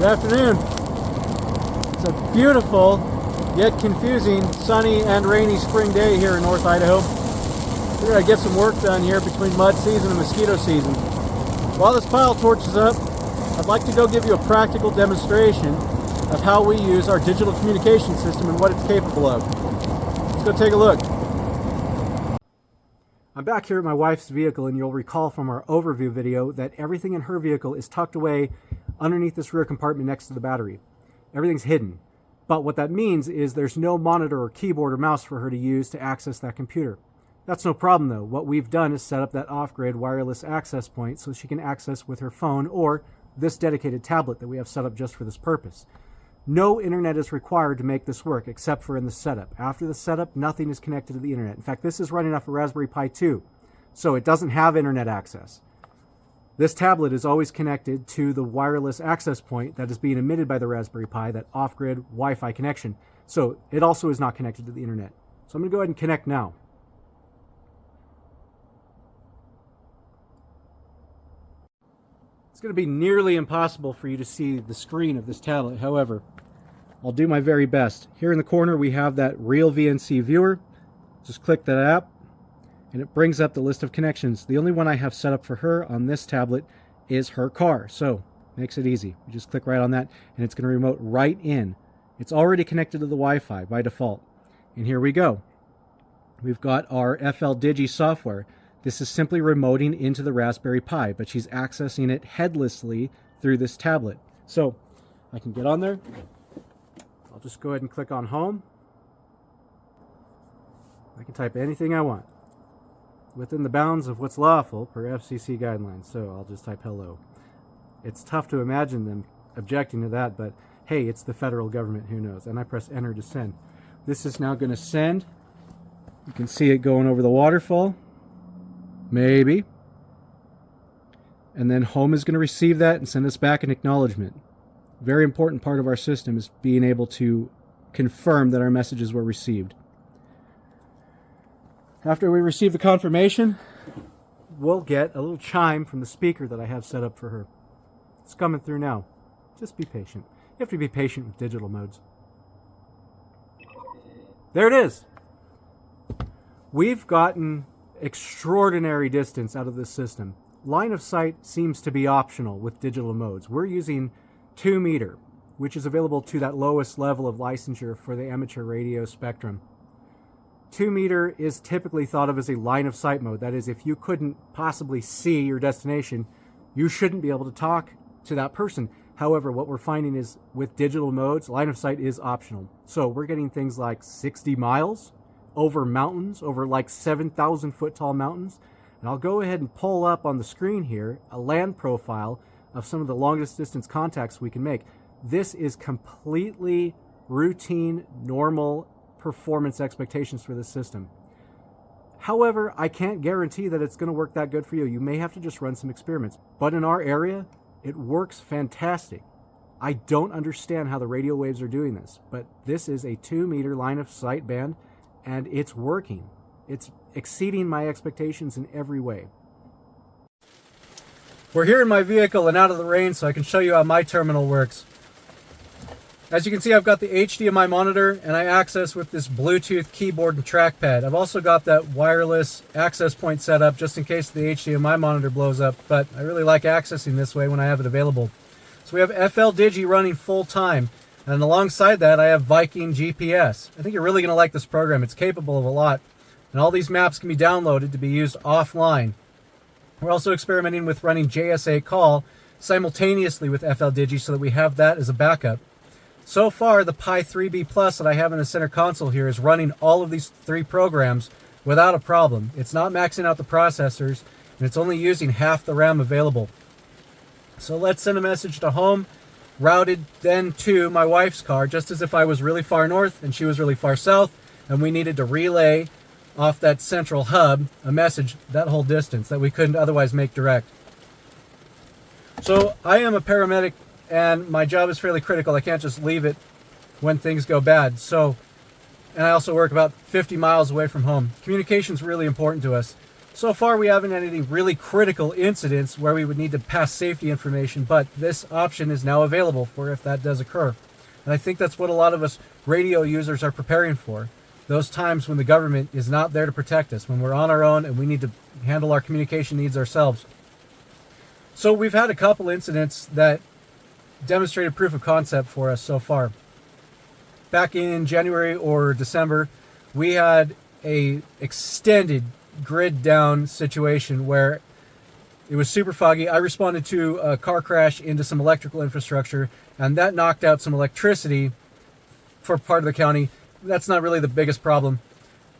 afternoon. It's a beautiful, yet confusing, sunny and rainy spring day here in North Idaho. We're going to get some work done here between mud season and mosquito season. While this pile torches up, I'd like to go give you a practical demonstration of how we use our digital communication system and what it's capable of. Let's go take a look. I'm back here at my wife's vehicle, and you'll recall from our overview video that everything in her vehicle is tucked away underneath this rear compartment next to the battery. Everything's hidden. But what that means is there's no monitor or keyboard or mouse for her to use to access that computer. That's no problem though. What we've done is set up that off-grid wireless access point so she can access with her phone or this dedicated tablet that we have set up just for this purpose. No internet is required to make this work except for in the setup. After the setup, nothing is connected to the internet. In fact, this is running off a Raspberry Pi 2, so it doesn't have internet access. This tablet is always connected to the wireless access point that is being emitted by the Raspberry Pi, that off-grid Wi-Fi connection. So it also is not connected to the internet. So I'm going to go ahead and connect now. It's going to be nearly impossible for you to see the screen of this tablet. However, I'll do my very best. Here in the corner we have that Real VNC viewer. Just click that app and it brings up the list of connections. The only one I have set up for her on this tablet is her car. So makes it easy. You just click right on that and it's going to remote right in. It's already connected to the Wi-Fi by default. And here we go. We've got our FLDIGI software. This is simply remoting into the Raspberry Pi, but she's accessing it headlessly through this tablet. So I can get on there. I'll just go ahead and click on home. I can type anything I want within the bounds of what's lawful per FCC guidelines. So I'll just type hello. It's tough to imagine them objecting to that, but hey, it's the federal government, who knows? And I press enter to send. This is now going to send. You can see it going over the waterfall. Maybe. And then home is going to receive that and send us back an acknowledgement. Very important part of our system is being able to confirm that our messages were received. After we receive the confirmation, we'll get a little chime from the speaker that I have set up for her. It's coming through now. Just be patient. You have to be patient with digital modes. There it is. We've gotten extraordinary distance out of this system. Line of sight seems to be optional with digital modes. We're using 2 meter, which is available to that lowest level of licensure for the amateur radio spectrum. 2 meter is typically thought of as a line of sight mode. That is, if you couldn't possibly see your destination, you shouldn't be able to talk to that person. However, what we're finding is with digital modes, line of sight is optional. So we're getting things like 60 miles over mountains, over like 7,000 foot tall mountains. And I'll go ahead and pull up on the screen here a land profile of some of the longest distance contacts we can make. This is completely routine, normal performance expectations for this system. However, I can't guarantee that it's going to work that good for you. You may have to just run some experiments. But in our area, it works fantastic. I don't understand how the radio waves are doing this, but this is a 2 meter line of sight band, and it's working. It's exceeding my expectations in every way. We're here in my vehicle and out of the rain, so I can show you how my terminal works. As you can see, I've got the HDMI monitor, and I access with this Bluetooth keyboard and trackpad. I've also got that wireless access point set up just in case the HDMI monitor blows up, but I really like accessing this way when I have it available. So we have FLDIGI running full time, and alongside that I have Viking GPS. I think you're really going to like this program. It's capable of a lot, and all these maps can be downloaded to be used offline. We're also experimenting with running JSA call simultaneously with FLDIGI so that we have that as a backup. So far, the Pi 3B Plus that I have in the center console here is running all of these 3 programs without a problem. It's not maxing out the processors, and it's only using half the RAM available. So let's send a message to home, routed then to my wife's car, just as if I was really far north and she was really far south, and we needed to relay off that central hub a message that whole distance that we couldn't otherwise make direct. So I am a paramedic, and my job is fairly critical. I can't just leave it when things go bad. And I also work about 50 miles away from home. Communication is really important to us. So far, we haven't had any really critical incidents where we would need to pass safety information, but this option is now available for if that does occur. And I think that's what a lot of us radio users are preparing for. Those times when the government is not there to protect us, when we're on our own and we need to handle our communication needs ourselves. So we've had a couple incidents that demonstrated proof of concept for us so far. Back in January or December, we had a extended grid down situation where it was super foggy. I responded to a car crash into some electrical infrastructure, and that knocked out some electricity for part of the county. That's not really the biggest problem.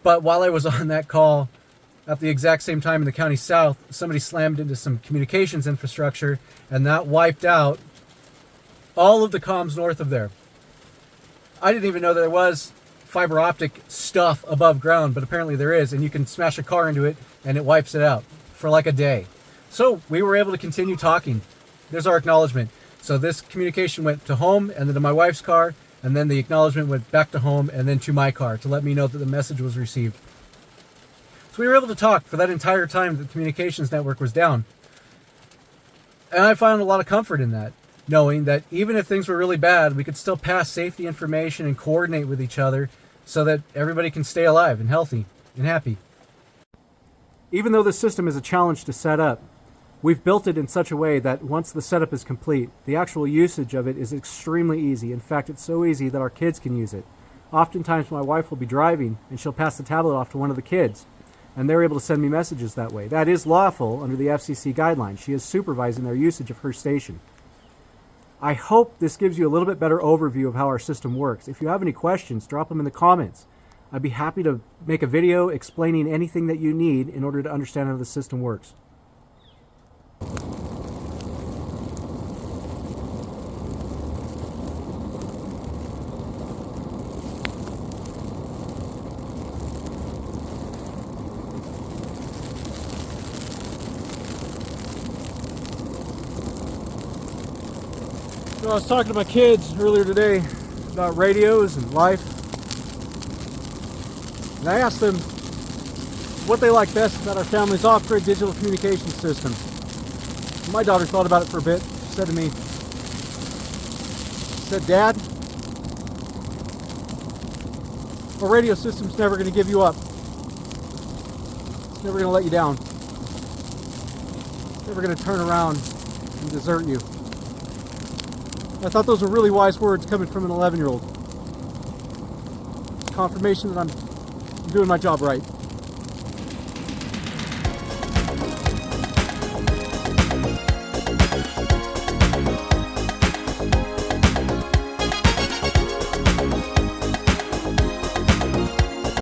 But while I was on that call, at the exact same time in the county south, somebody slammed into some communications infrastructure, and that wiped out all of the comms north of there. I didn't even know there was fiber optic stuff above ground, but apparently there is, and you can smash a car into it and it wipes it out for like a day. So we were able to continue talking. There's our acknowledgement. So this communication went to home and then to my wife's car, and then the acknowledgement went back to home and then to my car to let me know that the message was received. So we were able to talk for that entire time that the communications network was down. And I found a lot of comfort in that, knowing that even if things were really bad, we could still pass safety information and coordinate with each other so that everybody can stay alive and healthy and happy. Even though this system is a challenge to set up, we've built it in such a way that once the setup is complete, the actual usage of it is extremely easy. In fact, it's so easy that our kids can use it. Oftentimes my wife will be driving and she'll pass the tablet off to one of the kids, and they're able to send me messages that way. That is lawful under the FCC guidelines. She is supervising their usage of her station. I hope this gives you a little bit better overview of how our system works. If you have any questions, drop them in the comments. I'd be happy to make a video explaining anything that you need in order to understand how the system works. So I was talking to my kids earlier today about radios and life, and I asked them what they like best about our family's off-grid digital communication system. My daughter thought about it for a bit. She said to me, "Dad, our radio system's never going to give you up. It's never going to let you down. It's never going to turn around and desert you." I thought those were really wise words coming from an 11-year-old. Confirmation that I'm doing my job right.